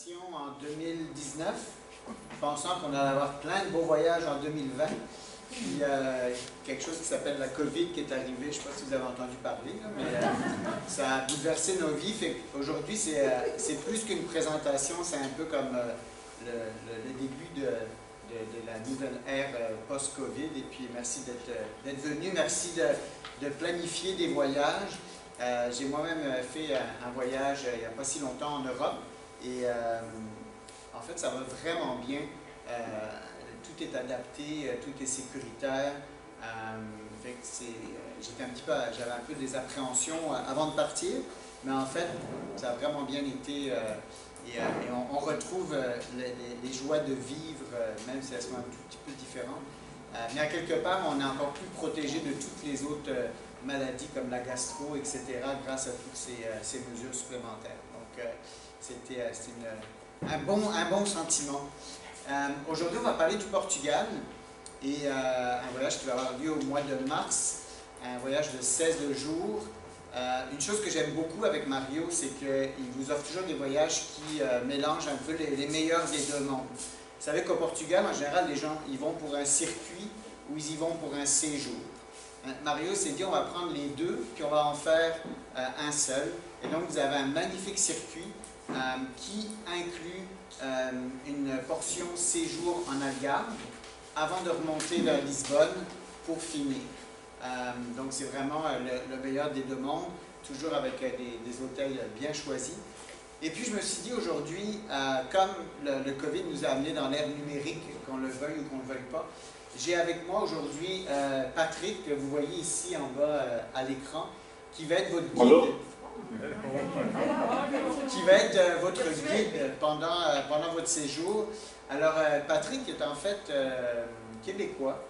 présentation en 2019, pensant qu'on allait avoir plein de beaux voyages en 2020. Puis il y a quelque chose qui s'appelle la COVID qui est arrivé, je ne sais pas si vous avez entendu parler, là, mais ça a bouleversé nos vies. Aujourd'hui, c'est plus qu'une présentation, c'est un peu comme le début de la nouvelle ère post-COVID. Et puis merci d'être venu, merci de planifier des voyages. J'ai moi-même fait un voyage il n'y a pas si longtemps en Europe et en fait ça va vraiment bien. Tout est adapté, tout est sécuritaire. J'avais un peu des appréhensions avant de partir, mais en fait ça a vraiment bien été et on retrouve les joies de vivre, même si elles sont un tout petit peu différentes. Mais à quelque part, on est encore plus protégé de toutes les autres maladies comme la gastro, etc., grâce à toutes ces mesures supplémentaires. Donc, c'était un bon sentiment. Aujourd'hui, on va parler du Portugal et un voyage qui va avoir lieu au mois de mars, un voyage de 16 jours. Une chose que j'aime beaucoup avec Mario, c'est qu'il vous offre toujours des voyages qui mélangent un peu les meilleurs des deux mondes. Vous savez qu'au Portugal, en général, les gens ils vont pour un circuit ou ils y vont pour un séjour. Mario s'est dit, on va prendre les deux, puis on va en faire un seul. Et donc, vous avez un magnifique circuit qui inclut une portion séjour en Algarve avant de remonter vers Lisbonne pour finir. Donc, c'est vraiment le meilleur des deux mondes, toujours avec des hôtels bien choisis. Et puis, je me suis dit aujourd'hui, comme le COVID nous a amenés dans l'ère numérique, qu'on le veuille ou qu'on ne le veuille pas, j'ai avec moi aujourd'hui Patrick, que vous voyez ici en bas à l'écran, qui va être votre guide. Bonjour. Qui va être votre guide pendant votre séjour. Alors, Patrick est en fait québécois.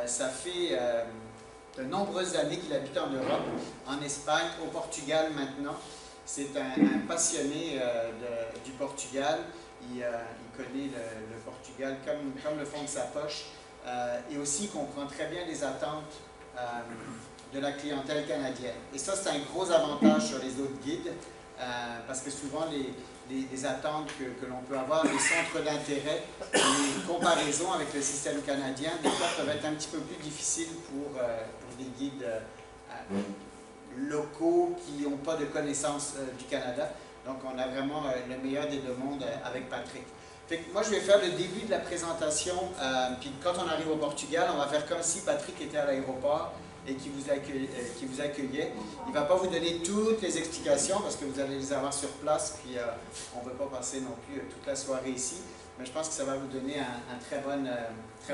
Ça fait de nombreuses années qu'il habite en Europe, en Espagne, au Portugal maintenant. C'est un passionné du Portugal. Il connaît le Portugal comme le fond de sa poche. Et aussi comprend très bien les attentes de la clientèle canadienne. Et ça, c'est un gros avantage sur les autres guides, parce que souvent, les attentes que l'on peut avoir, les centres d'intérêt, les comparaisons avec le système canadien, des fois, peuvent être un petit peu plus difficiles pour des guides locaux qui n'ont pas de connaissance du Canada. Donc, on a vraiment le meilleur des deux mondes avec Patrick. Fait que moi, je vais faire le début de la présentation, puis quand on arrive au Portugal, on va faire comme si Patrick était à l'aéroport et qui vous accueillait. Il ne va pas vous donner toutes les explications parce que vous allez les avoir sur place, puis on ne veut pas passer non plus toute la soirée ici, mais je pense que ça va vous donner un très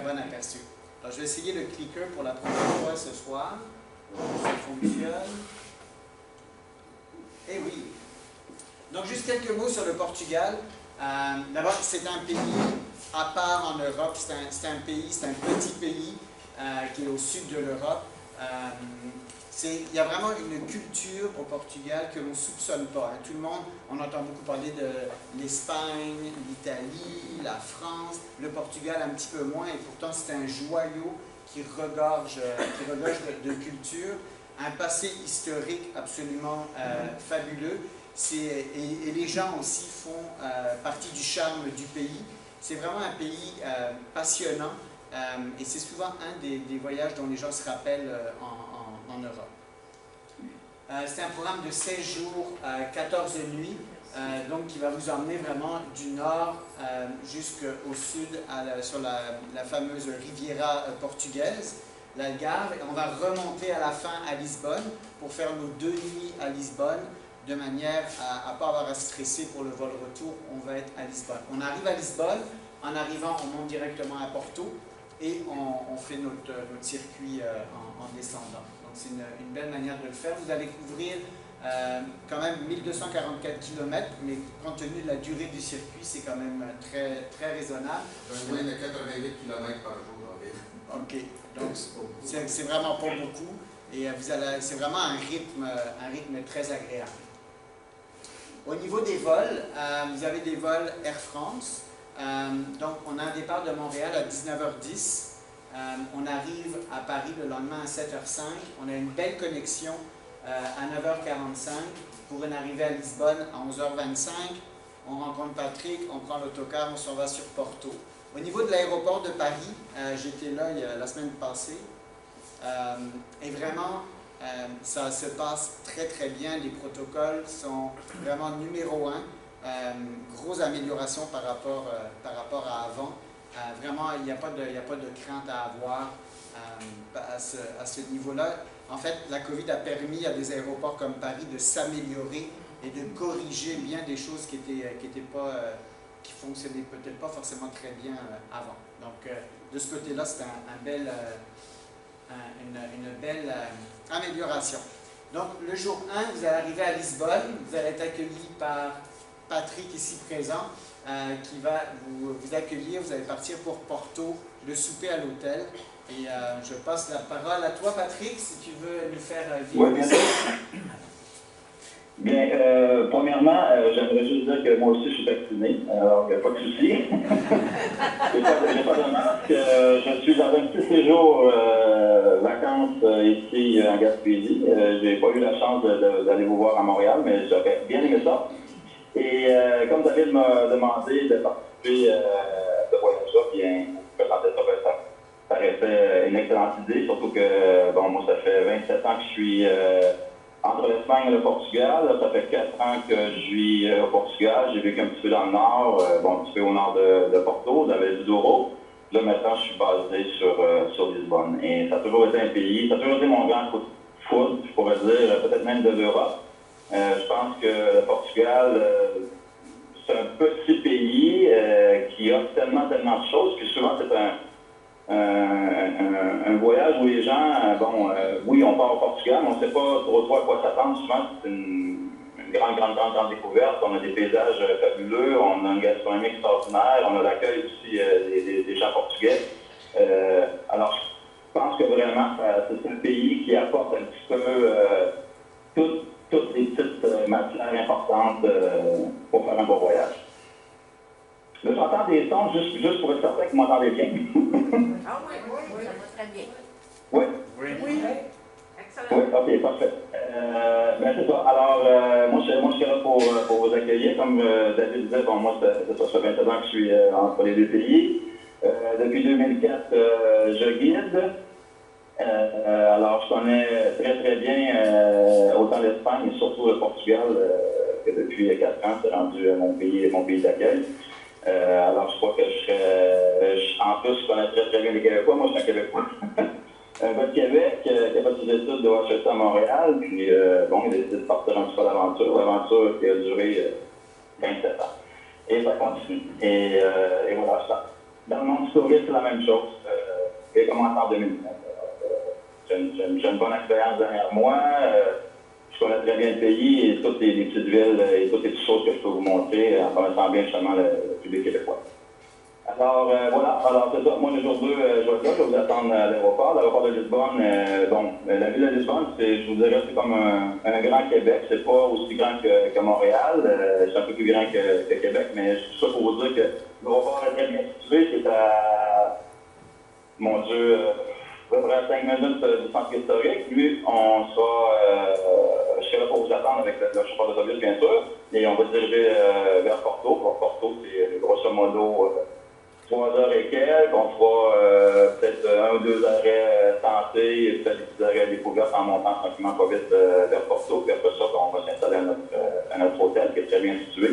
bon aperçu. Alors, je vais essayer le clicker pour la première fois ce soir. Ça fonctionne. Eh oui. Donc, juste quelques mots sur le Portugal. D'abord, c'est un pays à part en Europe. C'est un petit pays qui est au sud de l'Europe. Il y a vraiment une culture au Portugal que l'on ne soupçonne pas. Tout le monde, on entend beaucoup parler de l'Espagne, l'Italie, la France, le Portugal un petit peu moins, et pourtant c'est un joyau qui regorge de culture, un passé historique absolument fabuleux. Et les gens aussi font partie du charme du pays. C'est vraiment un pays passionnant et c'est souvent un des voyages dont les gens se rappellent en Europe. C'est un programme de 16 jours, 14 nuits, donc qui va vous emmener vraiment du nord jusqu'au sud sur la fameuse Riviera portugaise, l'Algarve. On va remonter à la fin à Lisbonne pour faire nos 2 nuits à Lisbonne, de manière à ne pas avoir à stresser pour le vol retour. On va être à Lisbonne. On arrive à Lisbonne, en arrivant, on monte directement à Porto et on fait notre circuit en descendant. Donc c'est une belle manière de le faire. Vous allez couvrir quand même 1244 km, mais compte tenu de la durée du circuit, c'est quand même très, très raisonnable. Une moyenne de 88 km par jour. OK. Donc c'est vraiment pas beaucoup et c'est vraiment un rythme très agréable. Au niveau des vols, vous avez des vols Air France. Donc, on a un départ de Montréal à 19h10. On arrive à Paris le lendemain à 7h05. On a une belle connexion à 9h45 pour une arrivée à Lisbonne à 11h25. on rencontre Patrick, on prend l'autocar, on s'en va sur Porto. Au niveau de l'aéroport de Paris, j'étais là la semaine passée, et vraiment, ça se passe très très bien. Les protocoles sont vraiment numéro un. Grosse amélioration par rapport à avant. Vraiment, il n'y a pas de crainte à avoir à ce niveau-là. En fait, la COVID a permis à des aéroports comme Paris de s'améliorer et de corriger bien des choses qui fonctionnaient peut-être pas forcément très bien avant. Donc, de ce côté-là, c'est une belle amélioration. Donc, le jour 1, vous allez arriver à Lisbonne, vous allez être accueilli par Patrick ici présent, qui va vous accueillir. Vous allez partir pour Porto, le souper à l'hôtel. Et je passe la parole à toi, Patrick, si tu veux nous faire vivre bien ça. Bien, premièrement, j'aimerais juste dire que moi aussi je suis vacciné, alors il n'y a pas de souci. J'ai pas de masque. Je suis dans un petit séjour vacances ici en Gaspésie. J'ai pas eu la chance d'aller vous voir à Montréal, mais j'aurais bien aimé ça. Et comme David m'a demandé de participer à ce voyage-là, bien, présenter ça, ça paraissait une excellente idée, surtout que, bon, moi, ça fait 27 ans que je suis entre l'Espagne et le Portugal. Là, ça fait 4 ans que je vis au Portugal. J'ai vécu un petit peu dans le nord, bon, un petit peu au nord de Porto, dans la ville du Douro. Là, maintenant, je suis basé sur Lisbonne. Et ça a toujours été un pays, ça a toujours été mon grand coup de foudre, je pourrais dire, peut-être même de l'Europe. Je pense que le Portugal, c'est un petit pays qui offre tellement de choses, puis souvent c'est un voyage où les gens, oui, on part au Portugal, mais on ne sait pas trop à quoi s'attendre. Souvent, c'est une grande découverte. On a des paysages fabuleux, on a une gastronomie extraordinaire, on a l'accueil aussi des gens portugais. Alors, je pense que vraiment, c'est un pays qui apporte un petit peu toutes les petites matières importantes pour faire un beau voyage. Là, j'entends des sons, juste pour être certain que vous m'entendez bien. Ah oui, ça va très bien. Oui? Oui. Excellent. Oui, ok, parfait. Ben c'est ça. Alors, moi, je suis là pour vous accueillir. Comme David disait, bon, moi, ça fait 27 ans que je suis entre les deux pays. Depuis 2004, je guide. Alors, je connais très bien autant l'Espagne et surtout le Portugal, que depuis 4 ans, c'est rendu mon pays d'accueil. Alors, je crois que en plus, je connais très bien les Québécois. Moi, je suis un Québécois. Un gars de Québec qui a fait ses études de Washington à Montréal, puis bon, il a décidé de partir un petit peu à l'aventure qui a duré 27 ans. Et ça continue. Et voilà, ça. Dans le monde du tourisme, c'est la même chose. J'ai commencé en 2009. J'ai une bonne expérience derrière moi. Je connais très bien le pays et toutes les petites villes et toutes les petites choses que je peux vous montrer en connaissant bien justement le public québécois. Alors, voilà. Alors, c'est ça. Moi, le jour 2, je vais vous attendre à l'aéroport de Lisbonne. La ville de Lisbonne, je vous dirais, c'est comme un grand Québec. C'est pas aussi grand que Montréal. C'est un peu plus grand que Québec, mais tout ça pour vous dire que l'aéroport est très bien situé. C'est à, mon Dieu, à peu près à 5 minutes du centre historique. Lui, je serai là pour vous attendre avec le chauffeur d'autobus, bien sûr. Et on va se diriger vers Porto. Porto, c'est grosso modo 3 heures et quelques. On fera peut-être 1 ou 2 arrêts santé et peut-être des petits arrêts découvertes en montant tranquillement pas vite vers Porto. Puis après ça, on va s'installer à notre hôtel qui est très bien situé,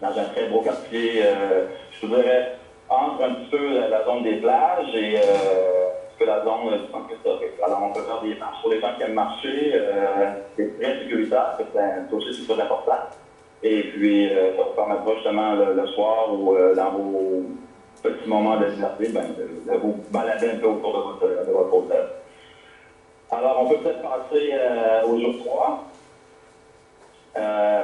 dans un très beau quartier, je vous dirais, entre un petit peu la zone des plages et la zone du centre historique. Alors, on peut faire des marches. Pour les gens qui aiment marcher, c'est très sécuritaire, c'est aussi très important. Et puis, ça vous permettra justement le soir ou dans vos petits moments de liberté, de vous balader un peu autour de votre hôtel. Alors, on peut peut-être passer au jour 3.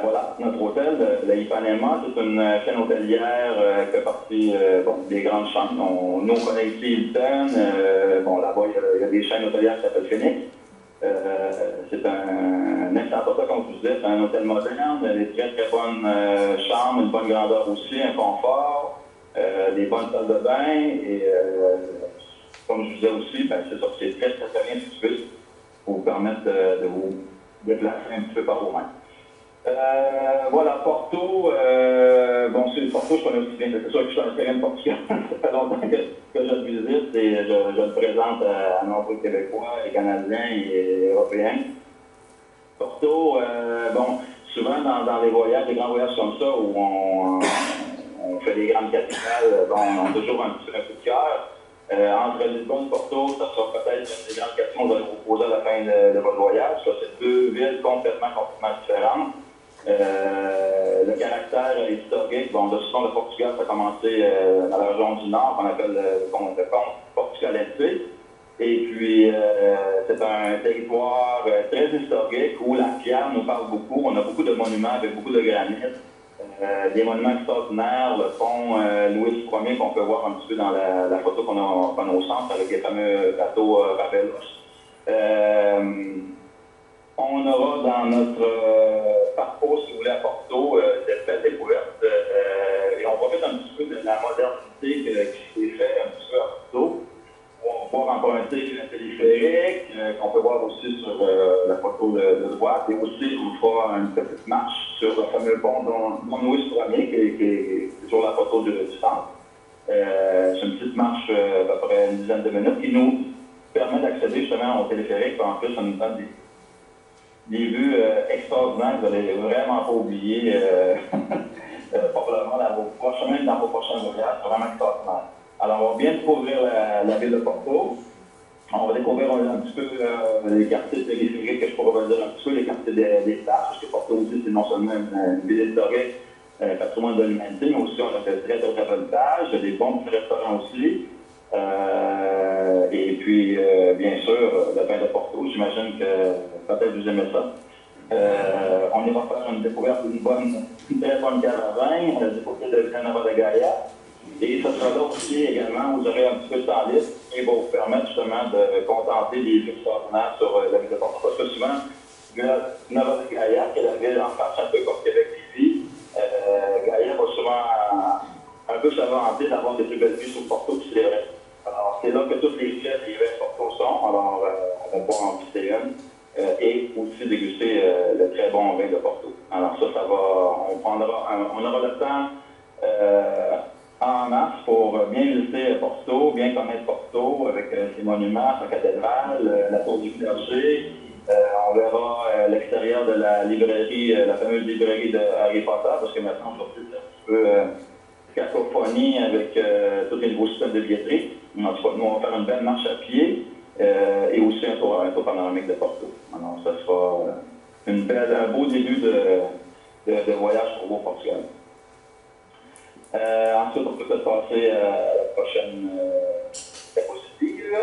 Voilà, notre hôtel, le Ipanema, c'est une chaîne hôtelière qui fait partie des grandes chaînes. Nous, on connaît ici Hilton. Là-bas, il y a des chaînes hôtelières qui s'appellent Phoenix. C'est un excellent hôtel, comme je vous disais. C'est un hôtel moderne, des très bonnes chambres, une bonne grandeur aussi, un confort, des bonnes salles de bain. Et comme je vous disais aussi, c'est ça, c'est très bien situé pour vous permettre de vous déplacer un petit peu par vous-même. Voilà, Porto, bon, sur Porto, je connais aussi bien, c'est sûr que je suis un terrain de Portugal, ça fait longtemps que je le visite et je le présente à nombreux Québécois et Canadiens et Européens. Porto, bon, souvent dans les voyages, des grands voyages comme ça, où on fait des grandes capitales, bon, on a toujours un coup de cœur. Entre Lisbonne et Porto, ça sera peut-être une des grandes questions que vous allez vous poser à la fin de votre voyage. Ça, c'est deux villes complètement différentes. Le caractère historique, bon, de souvent le Portugal, ça a commencé dans la région du Nord, qu'on appelle le comte portugalense. Et puis, c'est un territoire très historique où la pierre nous parle beaucoup. On a beaucoup de monuments avec beaucoup de granit. Des monuments extraordinaires, le pont Louis Ier qu'on peut voir un petit peu dans la photo qu'on a au centre avec les fameux bateaux Ravelos. On aura dans notre parcours, si vous voulez, à Porto, des belles découvertes. Et on profite un petit peu de la modernité qui s'est faite un petit peu à Porto. On va pouvoir emprunter un téléphérique, qu'on peut voir aussi sur la photo de droite. Et aussi, on fera une petite marche sur le fameux pont Don Louis Ier, qui est sur la photo du centre. C'est une petite marche d'à peu près une dizaine de minutes qui nous permet d'accéder justement au téléphérique. En plus, ça nous donne des vues extraordinaires. Vous n'allez vraiment pas oublier, probablement dans vos prochains voyages. C'est vraiment extraordinaire. Alors, on va bien découvrir la ville de Porto. On va découvrir un petit peu les quartiers périphériques, que je pourrais dire un petit peu, les quartiers des plages, parce que Porto aussi, c'est non seulement une ville historique, patrimoine de l'humanité, mais aussi on a de très belles plages, des bons petits restaurants aussi. Et puis, bien sûr, le vin de Porto, j'imagine que peut-être vous aimez ça. On ira faire une découverte d'une très bonne cave à vin, du côté de Villanueva de Gaia. Et ce sera là aussi également, vous aurez un petit peu de temps libre qui va vous permettre justement de contempler des vues extraordinaires sur la ville de Porto. Parce que souvent, Villanueva de Gaia, qui est la ville en face un peu comme Québec-Lévis, Gaia va souvent un peu s'avancer d'avoir des plus belles vues sur Porto, puis c'est vrai. Alors, c'est là que toutes les villes et les villes de Porto sont. Alors, on va pouvoir en visiter une et aussi déguster le très bon vin de Porto. Alors, ça va, on aura le temps en mars pour bien visiter Porto, bien connaître Porto avec ses monuments, sa cathédrale, la tour du clergé. On verra l'extérieur de la librairie, la fameuse librairie de Harry Potter, parce que maintenant, aujourd'hui, c'est un petit peu cacophonie avec tous les nouveaux systèmes de billetterie. En tout cas, nous, on va faire une belle marche à pied et aussi un tour panoramique de Porto. Alors, ça sera un beau début de voyage pour vous au Portugal. Ensuite, on peut peut-être passer à la prochaine diapositive.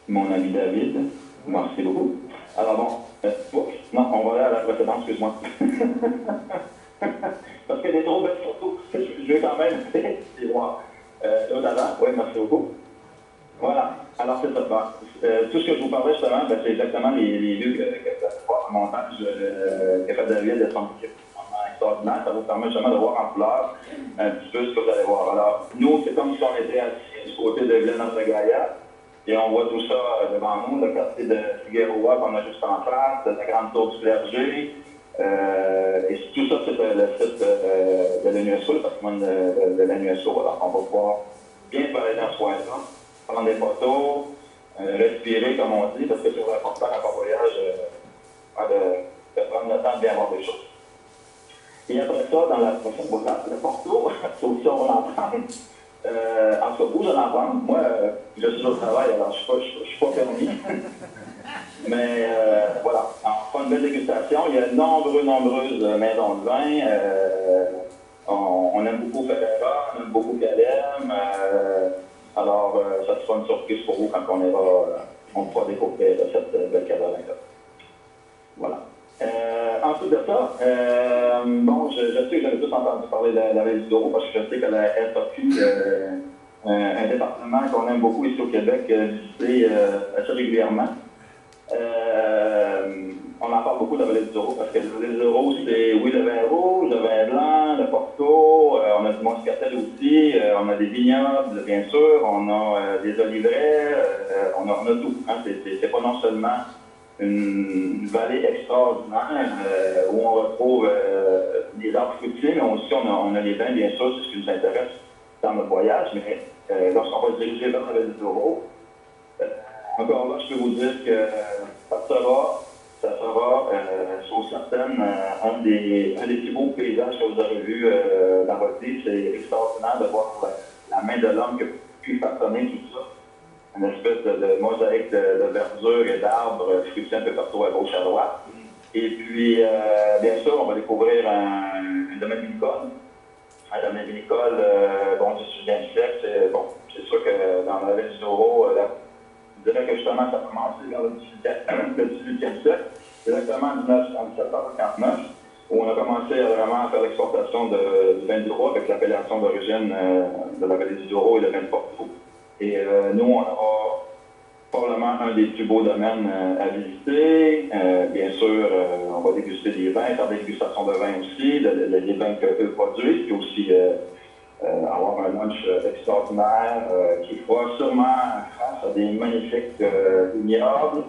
Mon ami David, merci beaucoup. Alors bon, non, on va aller à la précédente, excuse-moi. Parce qu'il y a des trop belles photos, je vais quand même les voir. L'autre avant, oui, merci beaucoup. Voilà, alors c'est ça. Tout ce que je vous parlais justement, c'est exactement les vues que le montage qu'a fait David de son équipe. Extraordinaire, ça vous permet justement de voir en couleur un petit peu ce que vous allez voir. Alors, nous, c'est comme si on était assis du côté de Villanueva de Gaia, et on voit tout ça devant nous, le quartier de Figueroa qu'on a juste en face, la grande tour du clergé. Et tout ça, c'est le site de l'UNESCO, le patrimoine de l'UNESCO. Alors, on va pouvoir bien parler dans ce coin-là, prendre des photos, respirer, comme on dit, parce que c'est important dans un voyage de prendre le temps de bien voir des choses. Et après ça, dans la prochaine voyage, le Porto, c'est aussi on va en prendre. En tout cas, vous, j'en en prendre. Moi, je suis au travail, alors je ne suis pas permis. Mais voilà, on fera une belle dégustation. Il y a nombreuses maisons de vin. On aime beaucoup Ferreira, on aime beaucoup Calem. Alors, ça sera une surprise pour vous quand on pourra découvrir cette belle Cabernet-là. Voilà. Ensuite de ça, bon, je sais que j'avais tous entendu parler de la Vallée du Douro parce que je sais que la SAQ, un département qu'on aime beaucoup ici au Québec, visiter assez régulièrement. On en parle beaucoup de la Vallée du Douro parce que la Vallée du Douro, c'est oui le vin rouge, le vin blanc, le Porto, on a du Moscatel aussi, on a des vignobles, bien sûr, on a des oliveraies, on a tout. Hein, c'est pas non seulement une vallée extraordinaire où on retrouve des arbres fruitiers, mais aussi on a les vins, bien sûr, c'est ce qui nous intéresse dans notre voyage. Mais lorsqu'on va se diriger vers la vallée du Douro, encore là, je peux vous dire que ça sera chose certaine, un des plus beaux paysages que vous aurez vu dans votre vie. C'est extraordinaire de voir la main de l'homme qui a pu façonner tout ça. Une espèce de mosaïque de verdure et d'arbres fruitiers un peu partout à gauche à droite. Et puis, bien sûr, on va découvrir un domaine vinicole. Un domaine vinicole du 18e siècle. C'est sûr que dans la vallée du Douro, je dirais que justement, ça a commencé vers le 18e siècle, exactement en 1759, où on a commencé vraiment à faire l'exportation du vin du Douro avec l'appellation d'origine de la vallée du Douro et le vin de Porto. Et nous, on aura probablement un des plus beaux domaines à visiter. Bien sûr, on va déguster des vins, faire des dégustations de vins aussi, des vins qu'eux produisent, puis aussi avoir un lunch extraordinaire qui fera sûrement face à des magnifiques vignobles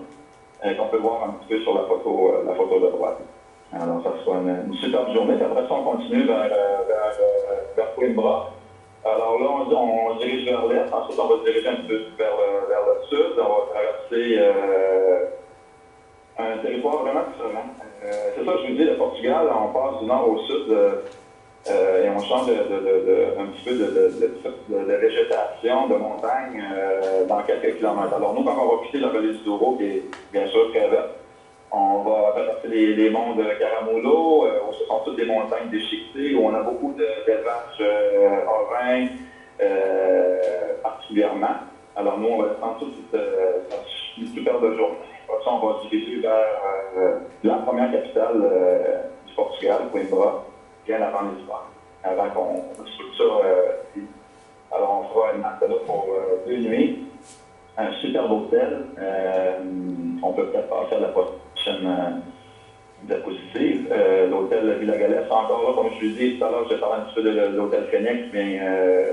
qu'on peut voir un petit peu sur la photo de droite. Alors, ça sera une superbe journée. Puis après ça, on continue vers Coimbra. Alors là, on se dirige vers l'est. Ensuite, on va se diriger un peu vers le sud. On va traverser un territoire vraiment différent. C'est ça que je vous dis, le Portugal, on passe du nord au sud et on change un petit peu de végétation, de montagne dans quelques kilomètres. Alors nous, quand on va quitter la vallée du Douro, qui est bien sûr très verte, on va traverser les monts de Caramulo, où ce sont toutes des montagnes déchiquetées, où on a beaucoup d'élevages ovins, particulièrement. Alors nous, on va descendre toute une superbe journée. Après ça, on va se diriger vers la première capitale du Portugal, Coimbra, bien avant l'hiver, avant qu'on structure. Alors on fera une marque là pour 2 nuits. Un superbe hôtel. On peut peut-être passer à la prochaine diapositive. L'hôtel Villa Galès, encore là, comme je vous dis tout à l'heure, je vais parler un petit peu de l'hôtel Phoenix, mais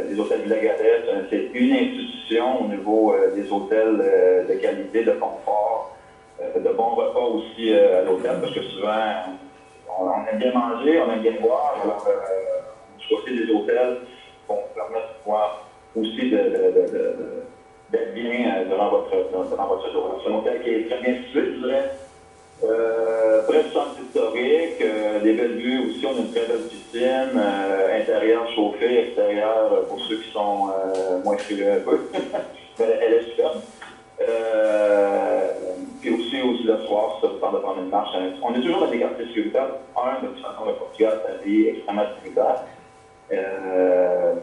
les hôtels Villa Galès, c'est une institution au niveau des hôtels de qualité, de confort, de bons repas aussi à l'hôtel, parce que souvent, on aime bien manger, on aime bien boire, alors on choisit des hôtels qui vont permettre de pouvoir aussi d'être bien durant votre séjour. C'est un hôtel qui est très bien situé, je dirais, près du centre historique, des belles vues aussi, on a une très belle piscine, intérieur chauffé, extérieur pour ceux qui sont moins frileux un peu. Elle est superbe. Puis aussi le soir, ça vous tente de prendre une marche. On est toujours dans des quartiers sécuritaires. De toute façon, le Portugal, c'est un pays extrêmement sécuritaire.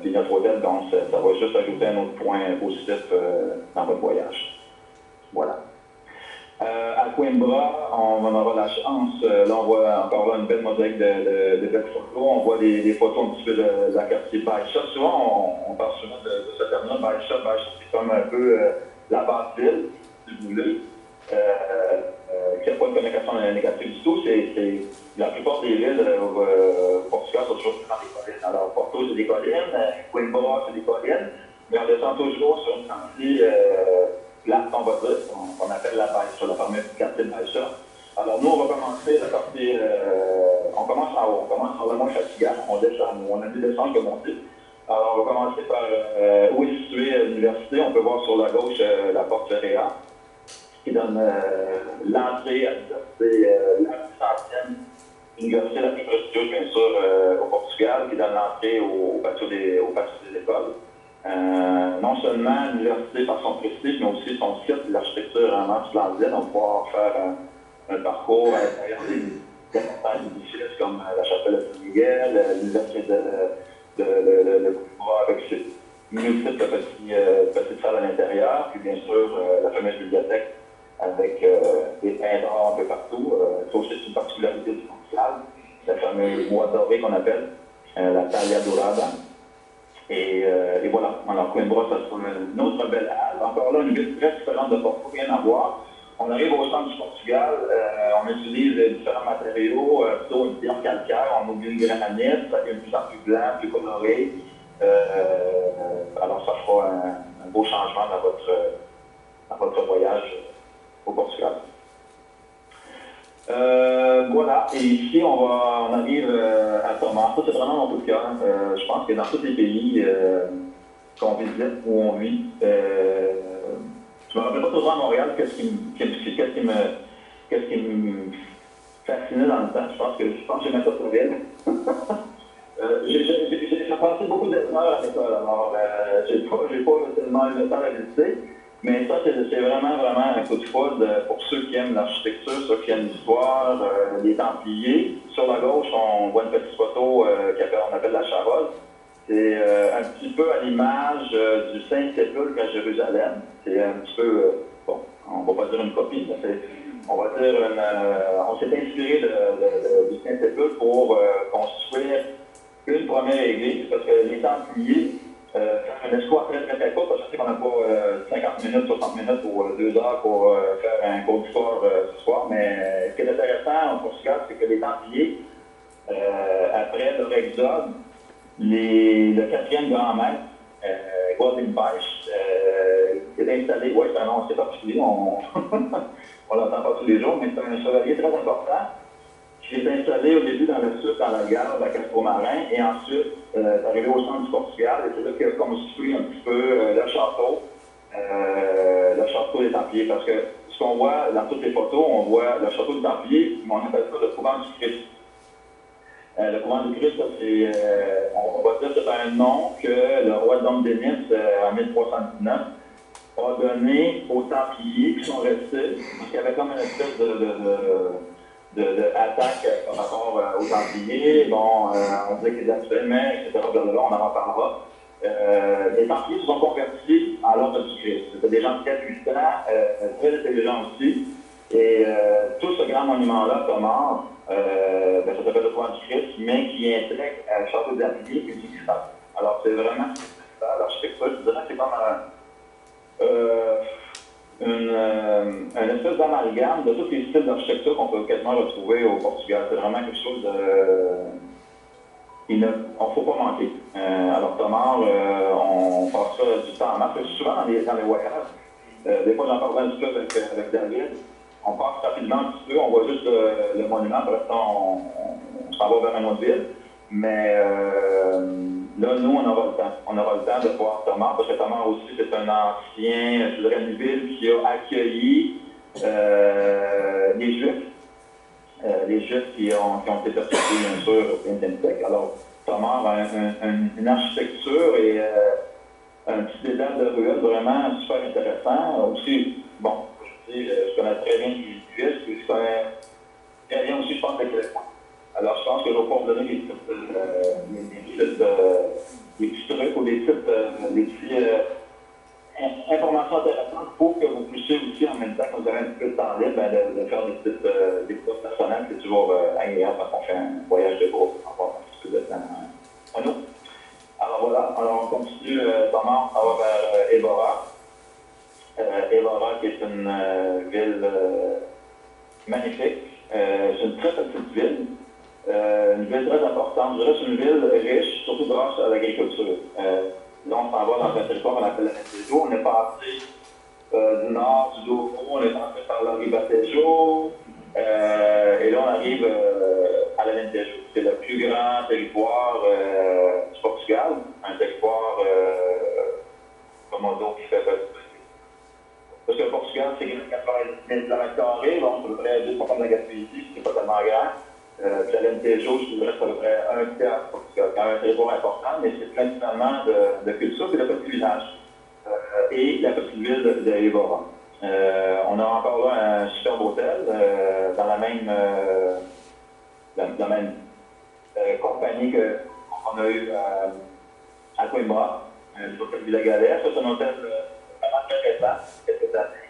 Puis notre hôtel, donc, ça va juste ajouter un autre point positif dans votre voyage. Voilà. À Coimbra, on aura la chance, là on voit encore là une belle mosaïque de belles photos, on voit des photos un petit peu de la quartier Baïcha. Souvent, on parle souvent de ce terme-là, Baïcha, c'est comme un peu la basse ville, si vous voulez, qui n'a pas de connotation négative du tout. C'est la plupart des villes au Portugal sont toujours dans des collines. Alors, Porto, c'est des collines, Coimbra, c'est des collines, mais on descend toujours sur une partie plate, on va dire, qu'on appelle la Baïcha, la fameuse quartier de Baïcha. Alors, nous, on va commencer la partie, on commence en haut, on commence par le moins fatigant, on descend, on a des descentes que monter. Alors, on va commencer par où est située l'université. On peut voir sur la gauche la porte Ferreira, qui donne l'entrée à l'université, la plus ancienne université la plus prestigieuse, bien sûr, au Portugal, qui donne l'entrée au patio des écoles. Non seulement l'université par son prestige, mais aussi son site, l'architecture vraiment splendide. On va pouvoir faire un parcours à l'intérieur des édifices comme la chapelle de Saint-Miguel, l'université de Coimbra avec ses multiples petites salles à l'intérieur, puis bien sûr la fameuse bibliothèque avec des peintres un peu partout. Ça aussi, c'est une particularité du Portugal, la fameuse bois dorée qu'on appelle la Talia Dorada. Et voilà. Alors, Coimbra, ça sera une autre belle halle. Encore là, une ville très différente de Porto, rien à voir. On arrive au centre du Portugal, on utilise différents matériaux, plutôt une pierre calcaire, on oublie le granit, ça devient de plus en plus blanc, plus coloré. Alors, ça fera un beau changement dans votre voyage au Portugal. voilà. Et ici, on arrive à Tomar. Ça, c'est vraiment mon coup de cœur. Je pense que dans tous les pays qu'on visite, où on vit, je me rappelle pas toujours à Montréal qu'est-ce qui me fascinait dans le temps. Je pense que j'aimais ça trop bien. J'ai passé beaucoup d'heures à l'école, alors j'ai pas tellement eu le temps de visiter. Mais ça, c'est vraiment un coup de foudre pour ceux qui aiment l'architecture, ceux qui aiment l'histoire, les Templiers. Sur la gauche, on voit une petite photo qu'on appelle la Charole. C'est un petit peu à l'image du Saint-Sépulcre à Jérusalem. C'est un petit peu, bon, on va pas dire une copie, mais on va dire on s'est inspiré du Saint-Sépulcre pour construire une première église, parce que les Templiers, faire un espoir très court, parce que je sais qu'on n'a pas 50 minutes, 60 minutes ou 2 heures pour faire un cours d'histoire ce soir, mais ce qui est intéressant au Portugal, c'est que les Templiers, après leur exode, le quatrième grand maître, Guadin Pais, s'est installé, oui, c'est un nom assez particulier, on ne l'entend pas tous les jours, mais c'est un chevalier très important. Qui s'est installé au début dans le sud, dans la gare de Castro-Marin, et ensuite est arrivé au centre du Portugal, et c'est là qu'il a construit un petit peu le château des Templiers, parce que ce qu'on voit dans toutes les photos, on voit le château des Templiers, mais on appelle ça le couvent du Christ. Le couvent du Christ, on va dire que c'est un nom que le roi Dom Denis, en 1319, a donné aux Templiers qui sont restés, parce qu'il y avait comme une espèce d'attaque par rapport aux Templiers. Bon, on disait qu'ils abstimaient, etc. Blablabla, on en reparlera. Les Templiers se sont convertis à l'ordre du Christ. C'était des gens très puissants, très intelligents aussi. Et tout ce grand monument-là, Tomar, ça s'appelle le couvent du Christ, mais qui intègre le château des Templiers et du Christ. Alors, c'est vraiment l'architecture. Je dirais que c'est comme un espèce d'amalgame de tous les styles d'architecture qu'on peut quasiment retrouver au Portugal. C'est vraiment quelque chose qu'il ne faut pas manquer. Alors, Tomar, on passe du temps en marche. Souvent dans les voyages, des fois j'en parle un petit peu avec David, on passe rapidement un petit peu, on voit juste le monument, après ça on s'en va vers une autre ville. Mais là, nous, on aura le temps. On aura le temps de voir Tomar, parce que Tomar aussi, c'est un ancien, je dirais, une ville qui a accueilli les Juifs. Les Juifs qui ont été persécutés, bien sûr, au 20e siècle. Alors, Tomar a une architecture et un petit dédale de ruelles vraiment super intéressant. Aussi, bon, je connais très bien les Juifs, puis je connais très bien aussi, je pense, avec les Alors, je pense que je vais pouvoir vous donner des petits trucs ou des petites informations intéressantes pour que vous puissiez aussi, en même temps que vous avez un petit peu de temps libre, de faire des petites personnelles. C'est toujours agréable quand on fait un voyage de groupe, on va avoir un petit peu de temps à nous. Alors voilà, alors on continue, Tomar, on va vers Évora. Évora, qui est une ville magnifique. C'est une très petite ville. Une ville très importante. Je dirais que c'est une ville riche, surtout grâce à l'agriculture. Là, on s'en va dans un territoire qu'on appelle l'Alentejo. On est passé du nord du Douro, on est passé par l'Aribatejo, et là, on arrive à l'Alentejo. C'est le plus grand territoire du Portugal, un territoire, comme on dit, qui fait parce que le Portugal, c'est 90 000 km², bon, c'est à peu près 2% de la Gaspésie, c'est pas tellement grand. Puis l'Alentejo, je dirais que c'est à peu près un tiers du Portugal. C'est quand même un territoire important, mais c'est principalement de culture et de petits villages. Et la petite ville de Évora. On a encore là un superbe hôtel dans la même compagnie qu'on a eu à Coimbra, l'hôtel Villa Galère. Ça, c'est un hôtel vraiment très récent, quelques années,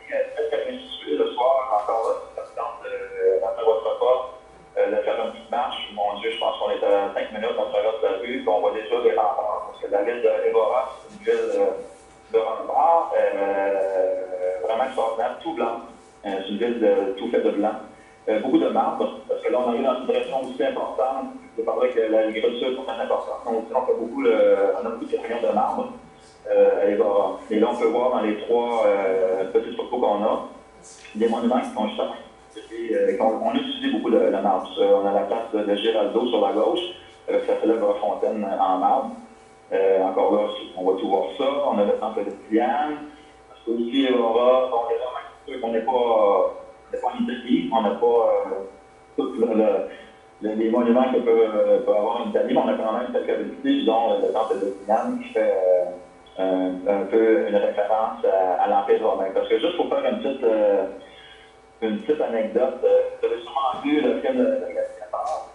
très bien situé. Le soir, encore là, ça se tente d'entrer votre repas, de faire une petite marche. Mon Dieu, je pense qu'on est à 5 minutes, on traverse la rue, puis on voit déjà des remparts. Parce que la ville d'Évora, c'est une ville de remparts, vraiment extraordinaire, tout blanc. C'est une ville tout fait de blanc. Beaucoup de marbre, parce que là, on arrive dans une direction aussi importante. Je parlais que l'agriculture est très importante. Donc, on a beaucoup de camions de marbre à Évora. Et là, on peut voir dans les trois petites photos qu'on a, des monuments qui sont On utilise beaucoup le marbre. On a la place de Giraldo sur la gauche, avec sa célèbre fontaine en marbre. Encore là, on va tout voir ça. On a le temple de Diane. Aussi, on n'est pas en Italie. On n'a pas tous les monuments que peut avoir en Italie, mais on a quand même quelques vestiges, dont le temple de Diane, qui fait un peu une référence à l'Empire romain. Parce que juste pour faire une petite anecdote, vous avez sûrement vu le film de Gladiator,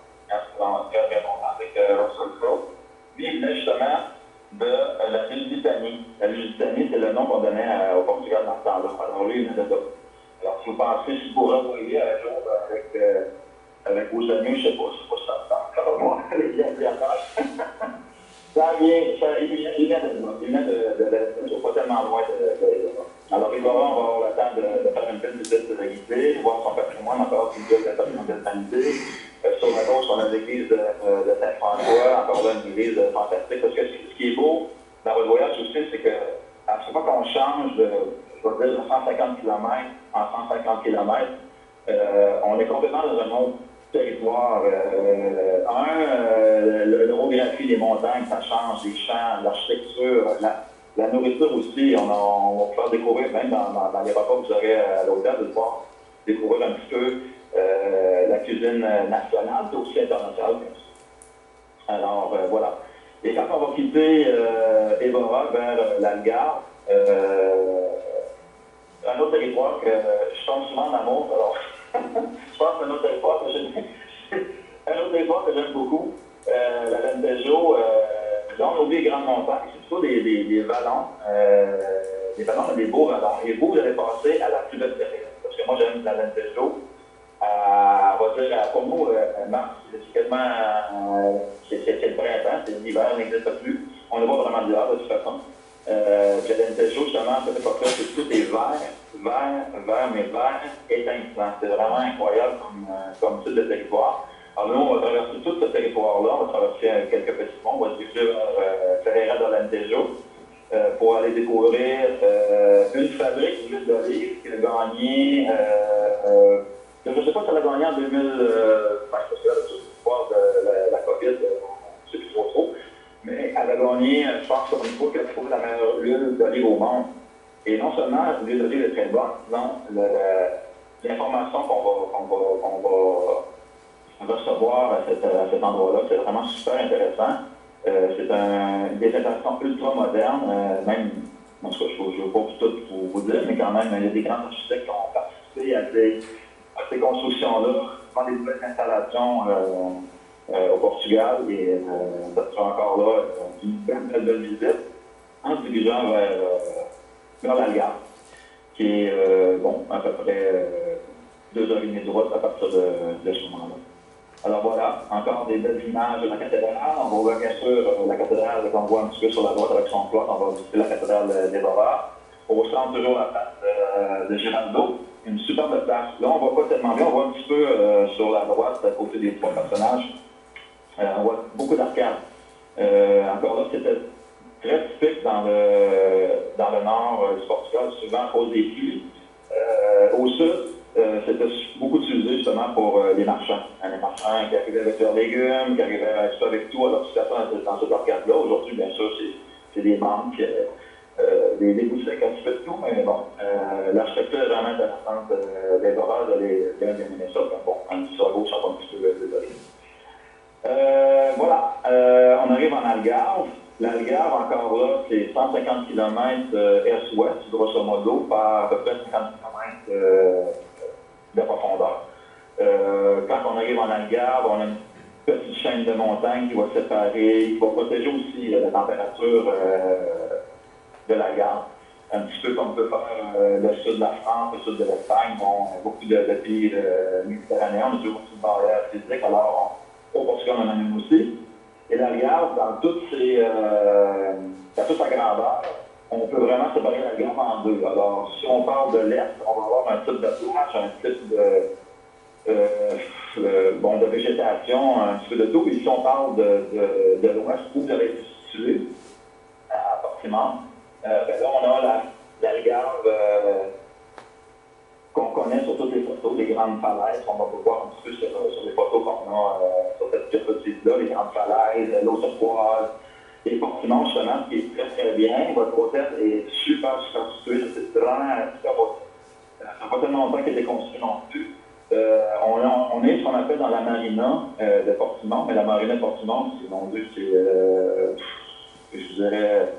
avec Russell Crowe. Lui, il venait justement de la Lusitanie. La Lusitanie, c'est le nom qu'on donnait au Portugal dans ce temps-là. Alors lui, il venait de là. Alors, si vous pensez, si vous revoyez un jour avec vos amis, je ne sais pas si ça me tente, moi, les gladiateurs. Il vient de l'Est, pas tellement loin de alors, il va avoir le temps de faire une petite visite de guidée, voir son patrimoine, encore une visite de personnalité. Sur la gauche, on a l'église de Saint-François, encore là, une église fantastique. Parce que ce qui est beau dans votre voyage aussi, c'est que à chaque fois qu'on change de, je vais dire, 150 km en 150 km, on est complètement dans un autre territoire. L'orographie des montagnes, ça change, les champs, l'architecture, la nourriture aussi. On va vous faire découvrir, même dans les repas que vous aurez à l'hôtel, de pouvoir découvrir un petit peu la cuisine nationale, mais aussi internationale. Alors, voilà. Et quand on va quitter Évora vers l'Algarve, un autre territoire que je tombe souvent en amour, alors je pense que c'est un autre territoire que j'aime beaucoup, l'Alentejo. Là, on oublie les grandes montagnes, c'est plutôt des vallons, mais des beaux vallons. Et vous allez passer à la plus belle période, parce que moi j'aime l'Alentejo. On va dire, pour nous, mars, c'est quasiment, c'est le printemps, l'hiver n'existe plus. On ne voit vraiment l'hiver de toute façon. L'Alentejo, justement, à cette époque-là, c'est tout est vert, mais vert étincelant. C'est vraiment incroyable comme type de territoire. Alors nous, on va traverser tout ce territoire-là, on va traverser quelques petits ponts, on va se diriger vers Ferreira de l'Alentejo pour aller découvrir une fabrique d'huile d'olive qui a gagné, je ne sais pas si elle a gagné en 2020, parce que là, l'histoire de la COVID, on ne sait plus trop, mais elle a gagné, je pense, sur une fois qu'elle a trouvé la meilleure huile d'olive au monde. Et non seulement l'huile d'olive est très bonne, non, l'information qu'on va recevoir à cet endroit-là, c'est vraiment super intéressant. C'est des installations ultra modernes, même, en tout cas, je ne veux pas tout vous dire, mais quand même, il y a des grands architectes qui ont participé à ces constructions-là, des nouvelles installations au Portugal, et ça sera encore là une belle visite en se dirigeant vers l'Algarve, qui est, à peu près 2h30 de droite à partir de ce moment-là. Alors voilà, encore des belles images de la cathédrale. On va voir bien sûr la cathédrale qu'on voit un petit peu sur la droite avec son cloître. On va visiter la cathédrale d'Évora. Au centre, toujours la place de Giraldo. Une superbe place. Là, on ne voit pas tellement bien. On voit un petit peu sur la droite, à côté des trois personnages. On voit beaucoup d'arcades. Encore là, c'était très typique dans le nord du Portugal, souvent à cause des pluies. Au sud, c'était beaucoup utilisé justement pour les marchands. Les marchands qui arrivaient avec leurs légumes, qui arrivaient avec tout. Alors, tout à fait dans cette arcade-là. Aujourd'hui, bien sûr, c'est des banques, des boutiques, un petit peu de tout, mais bon, l'architecture est vraiment intéressante d'Évora, de bien aimer ça. Bon, un petit sur la gauche, un petit peu désolé. Voilà, on arrive en Algarve. L'Algarve, encore là, c'est 150 km est-ouest, grosso modo, par à peu près 50 km de profondeur. Quand on arrive en Algarve, on a une petite chaîne de montagnes qui va séparer, qui va protéger aussi la température de l'Algarve. Un petit peu comme peut faire le sud de la France, le sud de l'Espagne, beaucoup de pays méditerranéens, on a toujours une barrière physique, alors au Portugal, on en a une aussi. Et l'Algarve, dans toute sa grandeur, on peut vraiment séparer l'Algarve en deux. Alors, si on parle de l'Est, on va avoir un type de plage, un type de végétation, un petit peu de tout. Et si on parle de l'Ouest, où vous allez être situé, à Portimão, là, on a l'Algarve qu'on connaît sur toutes les photos. des grandes falaises. On va pouvoir un petit peu sur les photos qu'on a sur cette perspective-là, les grandes falaises, l'eau turquoise. Et Portimon, justement, ce qui est très, très bien, votre hôtel est super, super situé. C'est vraiment super beau. Ça fait pas tellement longtemps qu'il a été construit non plus. On est ce qu'on appelle dans la marina de Portimon, mais la marina de Portimon, mon Dieu, c'est, je dirais,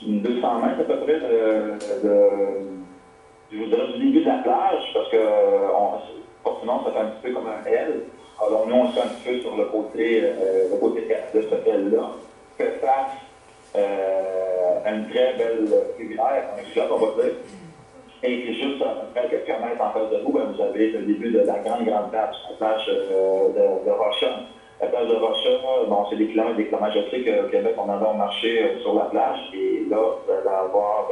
200 mètres à peu près je vous dirais, du début de la plage, parce que Portimon, ça fait un petit peu comme un L. Alors nous, on se fait un petit peu sur le côté de cette L-là, fait face à une très belle rivière, un fleuve, on va dire. Et juste à peu près quelques mètres en face de vous, vous avez le début de la grande plage, la plage de Rocha. La plage de Rocha, bon, c'est des kilomètres. Je sais qu'au Québec, on adore marcher sur la plage. Et là, vous allez avoir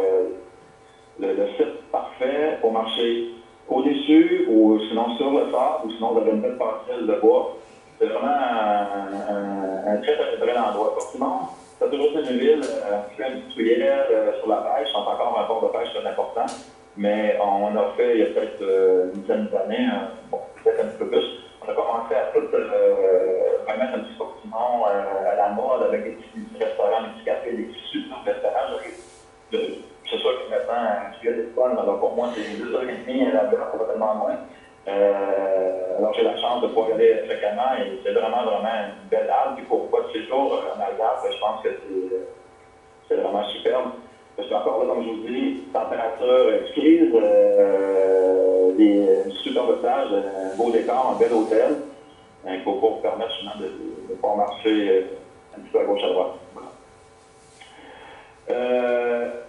le site parfait pour marcher au-dessus, ou sinon sur le sable, ou sinon vous avez une belle parcelle de bois. C'est vraiment un très, très bel endroit. Forcément, ça a toujours été une ville très industrielle sur la pêche. C'est encore un port de pêche très important. Mais on a fait, il y a peut-être une dizaine d'années, bon, peut-être un petit peu plus, on a commencé à tout remettre un petit Portimon à la mode avec des petits restaurants, des petits cafés, des petits super restaurants. C'est sûr que maintenant, tu as des bonnes, alors pour moi, c'est 2h30 là-bas, c'est pas tellement loin. Alors j'ai la chance de pouvoir y aller fréquemment et c'est vraiment, vraiment une belle halle. Puis pour pas de séjour en Algarve, je pense que c'est vraiment superbe. Parce qu'encore là, comme je vous dis, température exquise, une superbe plage, un beau décor, un bel hôtel, pour vous permettre justement de pouvoir marcher un petit peu à gauche à droite. Voilà.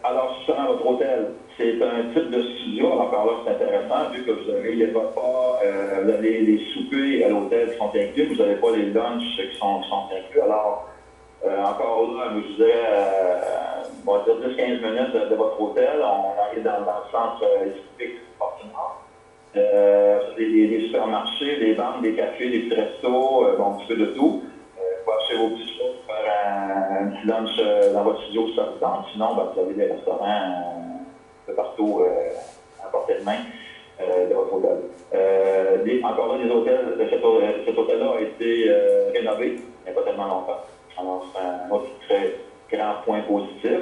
Alors, justement, votre hôtel, c'est un type de studio. Encore là, c'est intéressant, vu que vous avez les repas, vous avez les soupers à l'hôtel qui sont inclus, vous n'avez pas les lunchs qui sont inclus. Alors, encore là, je vous dirais, on va dire 10-15 minutes de votre hôtel. On arrive dans le centre historique du Portimon. Des supermarchés, des banques, des cafés, des petits restos, bon, un petit peu de tout. Vous pouvez acheter vos petits choses, faire un petit lunch dans votre studio si ça vous tente. Sinon, vous avez des restaurants un peu partout à portée de main de votre hôtel. Encore là, des hôtels, cet hôtel-là a été rénové il n'y a pas tellement longtemps. Alors, c'est un autre très grand point positif.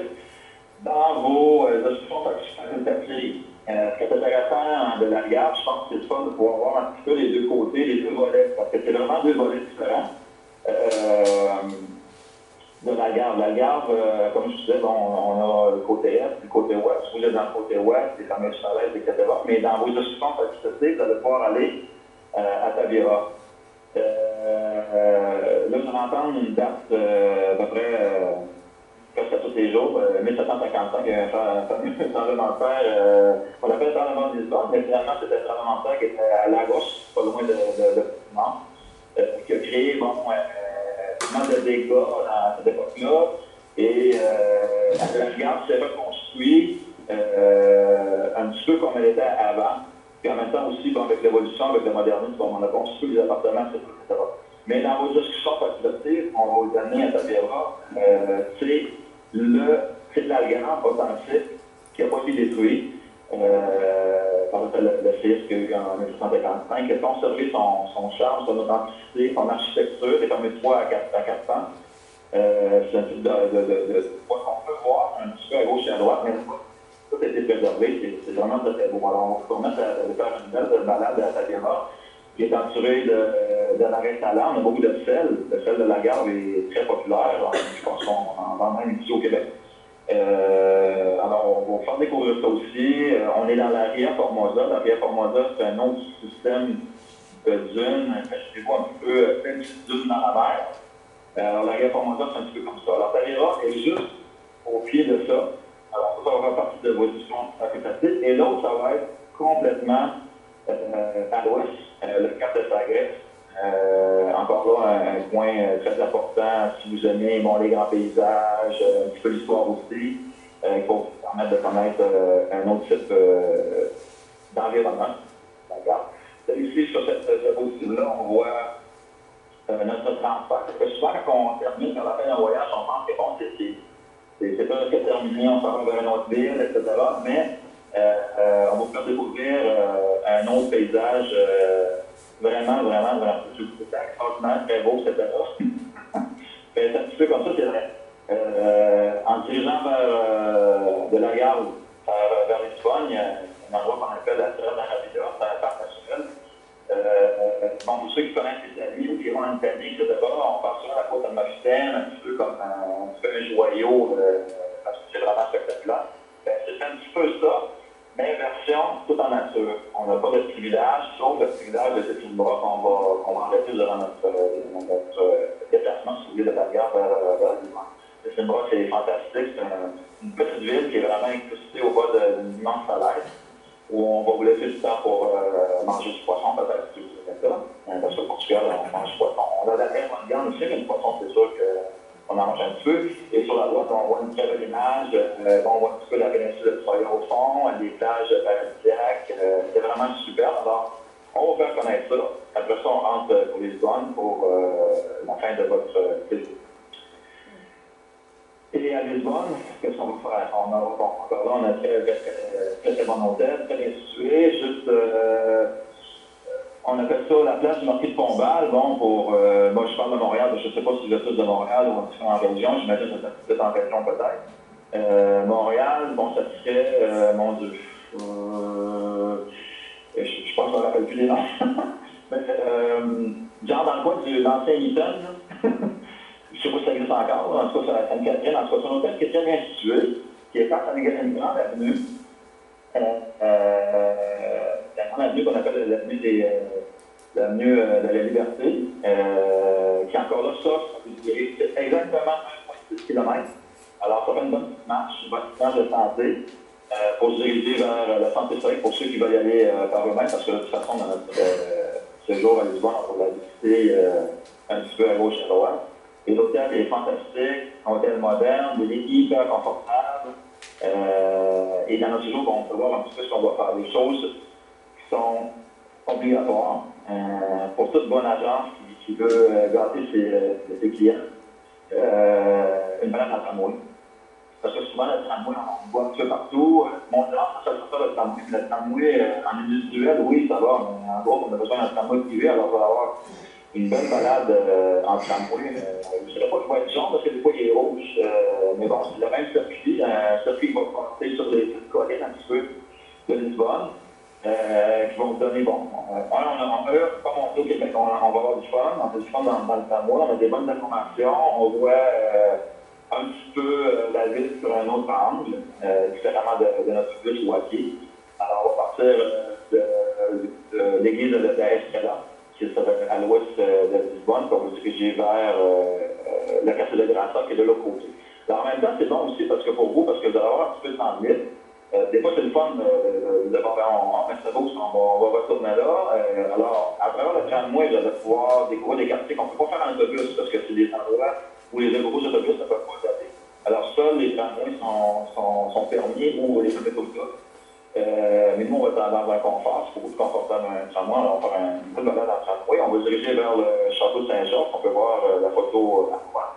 Dans vos discussions facultatives, ce qui est intéressant de l'Algarve, je pense que c'est le fun de pouvoir voir un petit peu les deux côtés, les deux volets, parce que c'est vraiment deux volets différents de l'Algarve. L'Algarve, comme je disais, bon, on a le côté est, le côté ouest. Vous êtes dans le côté ouest, les fameuses falaises, etc. Mais dans vos discussions facultatives, vous allez pouvoir aller à Tavira. Là, je vais entendre une date à peu près presque à tous les jours, 1755, il y a un fameux tremblement de terre, on l'appelle tremblement de Lisbonne, mais finalement, c'était un tremblement de terre qui était à Lagos, pas loin de Nord, qui a créé vraiment de dégâts à cette époque-là. Et la gare s'est reconstruite un petit peu comme elle était avant. Puis en même temps aussi, bon, avec l'évolution, avec le modernisme, bon, on a construit des appartements, etc. Mais dans vos discussions facultatives, on va vous amener à Tavira, c'est de l'Algarve authentique qui n'a pas été détruit par le séisme qu'il y a eu en 1955, qui a conservé son charme, son authenticité, son architecture, les fameux 3 à 4 pans. C'est un type de bois qu'on peut voir un petit peu à gauche et à droite, mais tout a été préservé, c'est vraiment très, très beau. Alors, on va vous permettre de faire une belle balade à Tavira, qui est entourée de l'arrêt salant. On a beaucoup de sel. Le sel de l'Algarve est très populaire. Je pense qu'on en vend même ici au Québec. Alors, on va vous faire découvrir ça aussi. On est dans la Ria Formosa. La Ria Formosa, c'est un autre système de dunes. Je vois un peu plein de petites dunes dans la mer. Alors, la Ria Formosa, c'est un petit peu comme ça. Alors, Tavira est juste au pied de ça. Alors, ça va faire partie de vos discussions facultatives. Et l'autre, ça va être complètement à l'ouest, le cap de Sagres. Encore là, un point très important si vous aimez les grands paysages, un petit peu l'histoire aussi, il faut vous permettre de connaître un autre type d'environnement. Ici, sur cette position-là, on voit notre transfert. Parce que souvent, quand on termine par la fin d'un voyage, on pense que bon, c'est pas terminé, on s'en va vers une autre ville, etc. Mais On va vous faire découvrir un autre paysage vraiment extraordinaire, très beau, etc. C'est un petit peu comme ça, c'est vrai. En dirigeant vers de la gare vers Lisbonne, il y a un endroit qu'on appelle la Serra da Rabilha, c'est un parc naturel. Bon, pour ceux qui connaissent l'Italie, qui vont en Italie, etc., on part sur la côte amalfitaine, un petit peu comme un joyau, parce que c'est vraiment spectaculaire. C'est un petit peu ça, mais version tout en nature. On n'a pas de petit village, sauf le petit village de Setimbra qu'on va arrêter durant notre déplacement, si vous voulez, de la gare vers Lisbonne. Setimbra, c'est fantastique. C'est une petite ville qui est vraiment incrustée au bas d'une immense falaise, où on va vous laisser du temps pour manger du poisson, peut-être, si vous aimez ça. Parce qu'au Portugal, on mange du poisson. On a la mer en viande aussi, mais le poisson, c'est sûr qu'on en mange un petit peu. Et sur la droite, on voit une très belle image. On voit un petit peu la péninsule de Troya au fond, des plages paradisiaques. C'est vraiment superbe. Alors, on va faire connaître ça. Après ça, on rentre pour Lisbonne pour la fin de votre séjour. Et à Lisbonne, qu'est-ce qu'on va faire? Encore là, on a un très bon hôtel, très bien situé. Juste, on appelle ça la place du Marquis de Pombal. Bon, moi, je parle de Montréal, je ne sais pas si vous êtes tous de Montréal ou en région, j'imagine que vous êtes en région peut-être. Montréal, bon, ça serait, mon Dieu, je pense que je ne me rappelle plus les noms. Mais, genre dans le coin de l'ancien Eaton, je ne sais pas si ça existe encore, en tout cas, c'est Sainte-Catherine, en tout cas, c'est un hôtel qui est très bien situé, qui est face à une grande avenue. La grande avenue qu'on appelle l'avenue de la Liberté, qui encore là, c'est exactement 1,6 km. Alors, ça fait une bonne petite marche, une bonne marche de santé pour se diriger vers le centre historique pour ceux qui veulent y aller par eux-mêmes, parce que de toute façon, dans notre séjour à Lisbonne, on va la visiter un petit peu à gauche et à droite. Et l'hôtel est fantastique, un hôtel moderne, il est hyper confortable. Et dans notre séjour, on peut voir un petit peu ce qu'on va faire. Des choses qui sont obligatoires pour toute bonne agence qui veut gâter ses clients. Une balade en tramway. Parce que souvent, le tramway, on voit un peu partout. Mon genre, ça ne pas le tramway. Le tramway en individuel, oui, ça va. Mais en gros, on a besoin d'un tramway privé, alors on va avoir une belle balade en tramway. Je ne sais pas qu'il va être jaune parce que des fois il est rouge. Mais bon, c'est le même circuit. Un circuit qui va porter sur les collines un petit peu de Lisbonne. Qui vont vous donner, bon, on peut pas monter au Québec, on va avoir du fun. On a du fun dans le tramway, on a des bonnes informations. On voit un petit peu la ville sur un autre angle, différemment de notre ville Wacky. Alors, on va partir de l'église de la Estrella, qui est à l'ouest de Lisbonne, pour vous diriger vers la Casa de Graça, qui est de l'autre côté. Alors, en même temps, c'est bon aussi parce que pour vous, parce que vous allez avoir un petit peu de temps libre. Des fois, c'est le fun de voir mais c'est beau, on va retourner là. Alors, à travers le tramway, vous allez pouvoir découvrir des quartiers qu'on ne peut pas faire en autobus, parce que c'est des endroits où les gros autobus ne peuvent pas s'arrêter. Alors, seuls les tramways sont permis, ou les autobus. Mais nous, on va être dans un confort, c'est beaucoup plus confortable un tramway. Alors, on va faire une bonne balade en tramway. On va se diriger vers le château de Saint-Georges. On peut voir la photo à droite.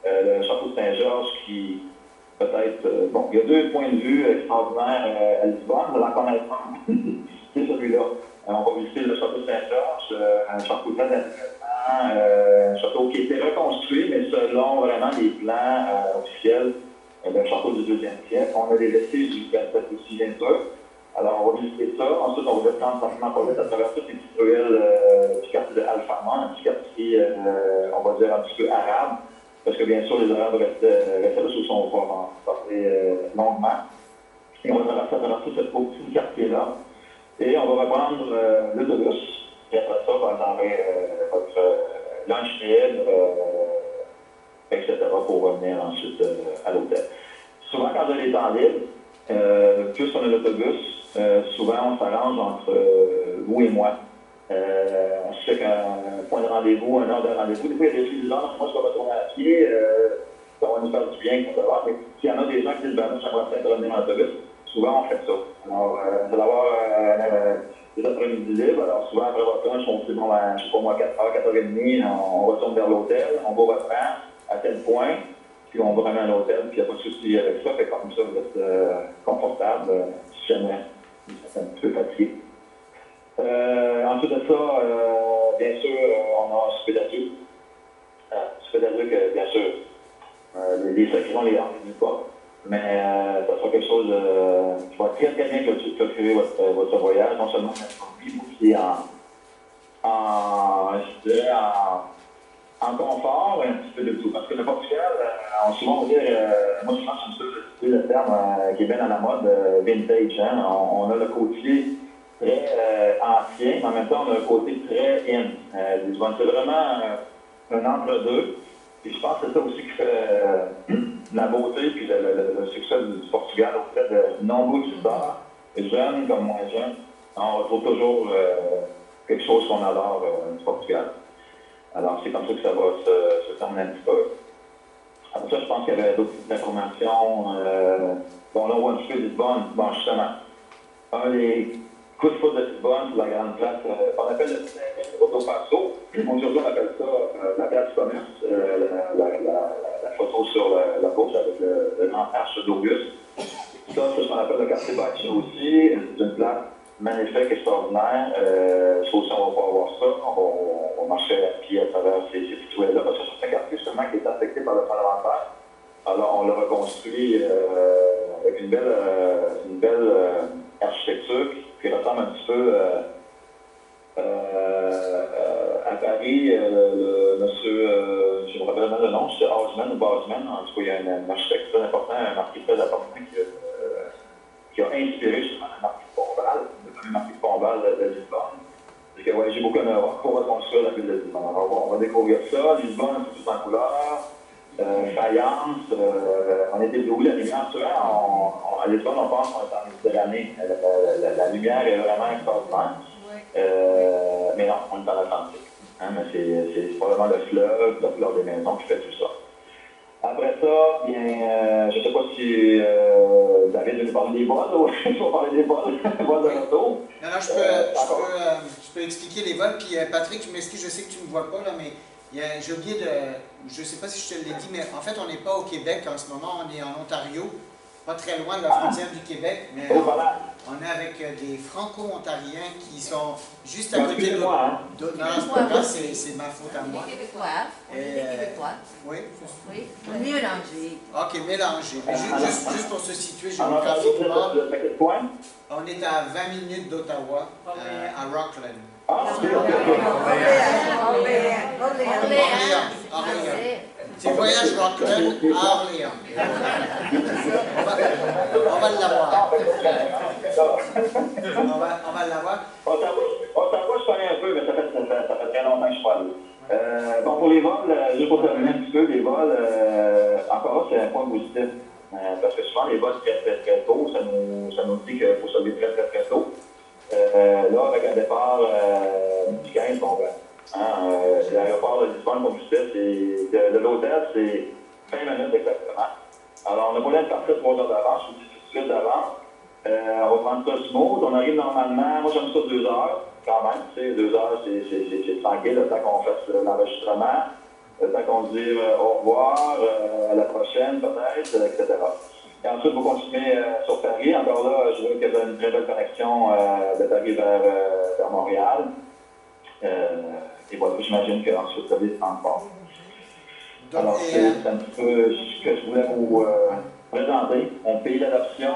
Le château de Saint-Georges qui, peut-être, bon, il y a deux points de vue extraordinaires à Lisbonne. Vous en connaissez un. C'est celui-là. On va visiter le château de Saint-Georges, un château très intéressant, un château qui a été reconstruit, mais selon vraiment les plans officiels d'un château du 2e siècle. On a des vestiges du 17 aussi, bien sûr. Alors, on va visiter ça. Ensuite, on va descendre tranquillement pas vite à travers toutes les petites ruelles du quartier de Alfama, un petit quartier, on va dire, un petit peu arabe, parce que bien sûr, les Arabes restaient là sous son pouvoir longuement. Et on va traverser à travers tout ce petit quartier-là. Et on va reprendre l'autobus. Et après ça, vous attendrez votre lunch meal, etc., pour revenir ensuite à l'hôtel. Souvent, quand j'ai les temps libres, plus on a l'autobus, souvent on s'arrange entre vous et moi. On se fait qu'un point de rendez-vous, un heure de rendez-vous. Des fois, il y a des filles qui disent non, moi je vais retourner à pied, ça va nous faire du bien, etc. Mais s'il y en a des gens qui disent ben moi j'aimerais peut-être revenir en autobus, souvent on fait ça. Alors, vous allez avoir des après-midi libres. Alors, souvent après votre lunch, on se dit bon, je ne sais pas moi, 4h, 4h30, on retourne vers l'hôtel, on va reprendre à tel point. puis on va ramener à l'hôtel, puis il n'y a pas de souci avec ça. Fait comme ça, vous êtes confortable, si jamais vous êtes un petit peu fatigué. Ensuite de ça, bien sûr, on a un souper d'adulte. Souper d'adulte, bien sûr, les sections, les armes du pas. Mais ça sera quelque chose qui va très très bien clôturer votre voyage, non seulement mais aussi je dirais en confort et un petit peu de tout. Parce que le Portugal, on souvent dire, moi je pense que c'est le terme qui est bien à la mode, vintage. Hein? On a le côté très ancien, mais en même temps on a le côté très in. C'est vraiment un entre-deux. Et je pense que c'est ça aussi qui fait la beauté et le succès du Portugal auprès de nombreux visiteurs, jeunes comme moins jeunes. On retrouve toujours quelque chose qu'on adore du Portugal. Alors, c'est comme ça que ça va se terminer un petit peu. Après ça, je pense qu'il y avait d'autres petites informations. Bon, là, on voit un petit peu Lisbonne. Bon, justement, un des coups de foot de Lisbonne, c'est la grande place, on appelle le Roto Passo. Aujourd'hui, on appelle ça la place du commerce, la photo sur la gauche avec le grand arche d'Auguste. Ça, c'est ce qu'on appelle le quartier Baccio aussi. C'est une place magnifique, extraordinaire. Ça aussi, on va pas voir ça. On va marcher à pied à travers ces situés-là, parce que c'est un quartier justement qui est affecté par le tremblement de terre. Alors, on l'a reconstruit avec une belle architecture qui ressemble un petit peu à Paris. Monsieur, je me rappelle même le nom, c'est Haussmann ou Bosman. En tout cas, il y a un architecte très important, un architecte très important qui a inspiré justement la marque Pombal, le premier marque Pombal de Lisbonne. C'est que ouais, j'ai beaucoup en Europe pour reconstruire la ville de Lisbonne. Alors, on va découvrir ça. Lisbonne, c'est tout en couleur. Faïence, on était d'où la lumière, tu vois, à Lisbonne, on pense qu'on est en Méditerranée. La lumière est vraiment extraordinaire. Mais non, on est en Atlantique. Hein, mais c'est probablement le fleuve, la couleur des maisons qui fait tout ça. Après ça, bien, je ne sais pas si David veut nous parler des vols, ou je vais parler des vols de l'auto. Non, je peux expliquer les vols. Puis Patrick, je m'excuse, je sais que tu ne me vois pas, là, mais j'ai oublié de. Je ne sais pas si je te l'ai dit, mais en fait, on n'est pas au Québec en ce moment, on est en Ontario, pas très loin de la frontière du Québec, mais on est avec des Franco-Ontariens qui sont juste à côté de nous. Hein? Non, c'est pas grave, c'est ma faute à moi. On est québécois. On est québécois. Oui. Oui. On est mélangés. OK, mélangé. Mais juste pour se situer géographiquement, on est à 20 minutes d'Ottawa, à Rockland. Orléans. C'est voyage Rockland à Orléans. On va l'avoir. On va l'avoir. Ottawa, je connais un peu, mais ça fait très longtemps que je suis pas allé. Bon, pour les vols, juste pour terminer un petit peu, les vols, encore là, c'est un point positif. Parce que souvent, les vols très tôt, ça nous dit qu'il faut se lever très tôt. Là, avec un départ du 15, bon, l'aéroport de Lisbonne, comme je disais, de l'hôtel, c'est 20 minutes exactement. Alors, on n'a pas besoin de partir 3 heures d'avance, je vous dis tout de suite d'avance. On va prendre ça smooth. On arrive normalement, moi j'aime ça 2 heures, quand même. Tu sais, 2 heures, c'est tranquille, le temps qu'on fasse l'enregistrement, le temps qu'on se dise au revoir, à la prochaine peut-être, etc. Et ensuite, vous continuez sur Paris. Encore là, je vois qu'il y a une très belle connexion de Paris vers Montréal. Et voilà, j'imagine qu'ensuite, vous avez des transports. Alors, c'est un petit peu ce que je voulais vous présenter. On paye l'adoption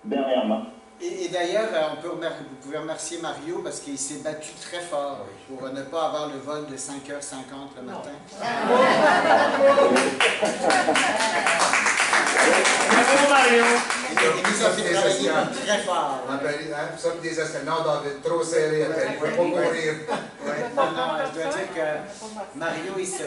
dernièrement. Et d'ailleurs, vous pouvez remercier Mario parce qu'il s'est battu très fort pour ne pas avoir le vol de 5h50 le matin. Bravo Mario! Il nous a fait travailler très fort. Vous sommes des astronautes dans le trop serré, il ne faut pas mourir. Non, je dois dire que Mario, il se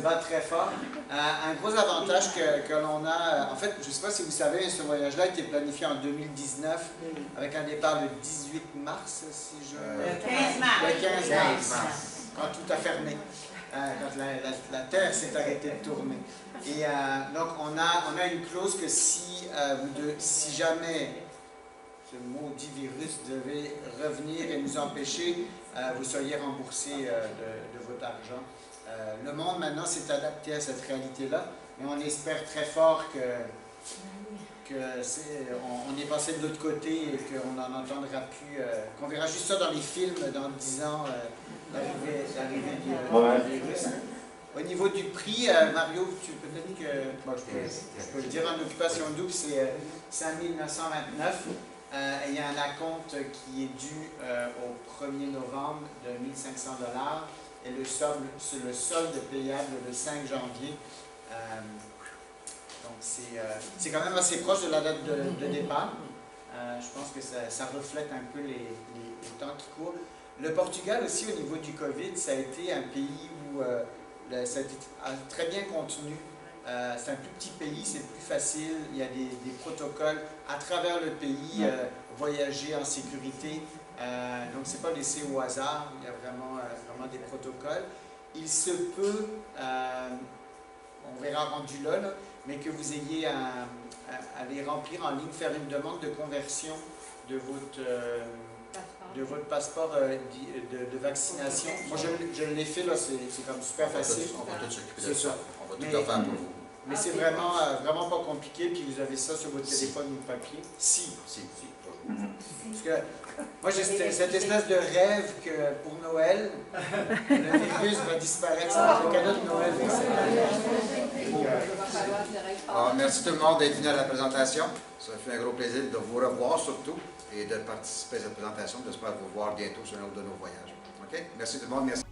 bat très fort. Un gros avantage que l'on a, en fait, je ne sais pas si vous savez, ce voyage-là a été planifié en 2019 avec un départ le 18 mars, si je... Le 15 mars. Le 15 mars, quand tout a fermé. Quand la Terre s'est arrêtée de tourner. Et donc, on a une clause que si jamais ce maudit virus devait revenir et nous empêcher, vous soyez remboursé de votre argent. le monde maintenant s'est adapté à cette réalité-là, mais on espère très fort on est passé de l'autre côté et qu'on n'en entendra plus, qu'on verra juste ça dans les films dans 10 ans, l'arrivée du virus. Au niveau du prix, Mario, tu peut-être que, bon, je peux le dire en occupation double, c'est 5 929. Il y a un acompte qui est dû au 1er novembre de 1 500 $, et le solde payable le 5 janvier. Donc c'est quand même assez proche de la date de départ. Je pense que ça reflète un peu les temps qui courent. Le Portugal aussi, au niveau du COVID, ça a été un pays où ça a été très bien contenu. C'est un plus petit pays, c'est plus facile, il y a des protocoles à travers le pays, voyager en sécurité. Donc ce n'est pas laissé au hasard, il y a vraiment des protocoles. Il se peut, on verra rendu là, mais que vous ayez à aller remplir en ligne, faire une demande de conversion de votre passeport de vaccination. Moi, je l'ai fait, là, c'est comme super facile. On va tout s'occuper de C'est ça. ça. On va tout le faire pour vous. Mais c'est vraiment pas compliqué, puis vous avez ça sur votre téléphone ou papier. Si. Parce que moi, j'ai cette espèce de rêve que pour Noël, le virus va disparaître. C'est le cadeau de Noël. Alors, merci tout le monde d'être venu à la présentation. Ça fait un gros plaisir de vous revoir surtout et de participer à cette présentation. J'espère vous voir bientôt sur un autre de nos voyages. OK? Merci tout le monde. Merci.